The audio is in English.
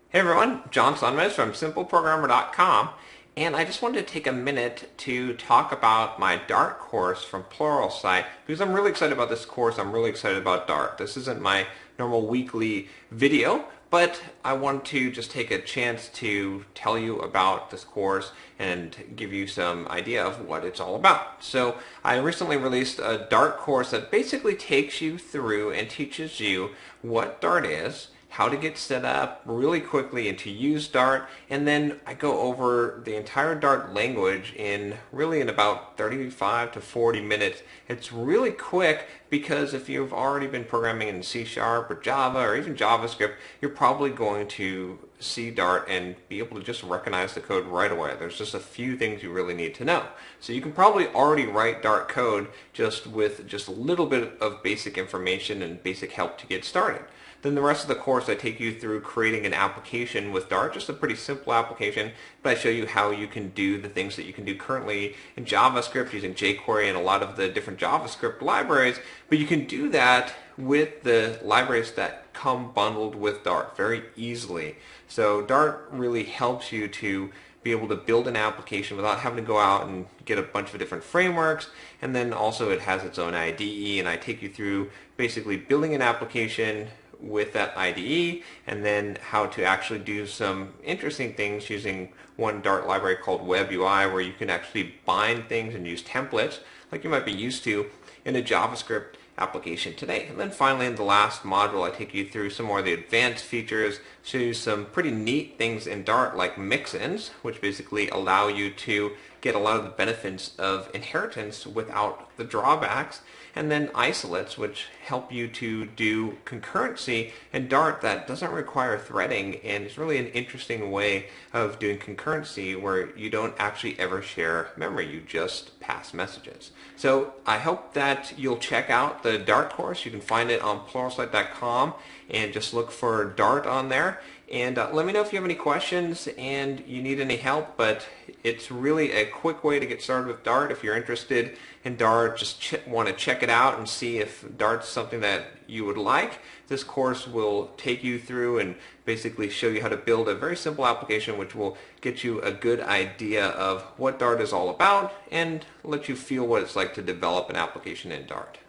Hey everyone, John Sonmez from SimpleProgrammer.com, and I just wanted to take a minute to talk about my Dart course from Pluralsight because I'm really excited about this course. I'm really excited about Dart. This isn't my normal weekly video, but I want to just take a chance to tell you about this course and give you some idea of what it's all about. So I recently released a Dart course that basically takes you through and teaches you what Dart is, how to get set up really quickly and to use Dart, and then I go over the entire Dart language in about 35 to 40 minutes. It's really quick because if you've already been programming in C# or Java or even JavaScript, you're probably going to see Dart and be able to just recognize the code right away. There's just a few things you really need to know. So you can probably already write Dart code just with just a little bit of basic information and basic help to get started. Then the rest of the course I take you through creating an application with Dart, just a pretty simple application, but I show you how you can do the things that you can do currently in JavaScript using jQuery and a lot of the different JavaScript libraries, but you can do that with the libraries that come bundled with Dart very easily. So Dart really helps you to be able to build an application without having to go out and get a bunch of different frameworks, and then also it has its own IDE, and I take you through basically building an application with that IDE, and then how to actually do some interesting things using one Dart library called Web UI, where you can actually bind things and use templates like you might be used to in a JavaScript application today. And then finally, in the last module, I take you through some more of the advanced features, show you some pretty neat things in Dart like mix-ins, which basically allow you to get a lot of the benefits of inheritance without the drawbacks, and then isolates, which help you to do concurrency in Dart that doesn't require threading, and it's really an interesting way of doing concurrency where you don't actually ever share memory, you just pass messages. So I hope that you'll check out the Dart course. You can find it on pluralsight.com and just look for Dart on there. And let me know if you have any questions and you need any help, but it's really a quick way to get started with Dart. If you're interested in Dart, just want to check it out and see if Dart's something that you would like. This course will take you through and basically show you how to build a very simple application which will get you a good idea of what Dart is all about and let you feel what it's like to develop an application in Dart.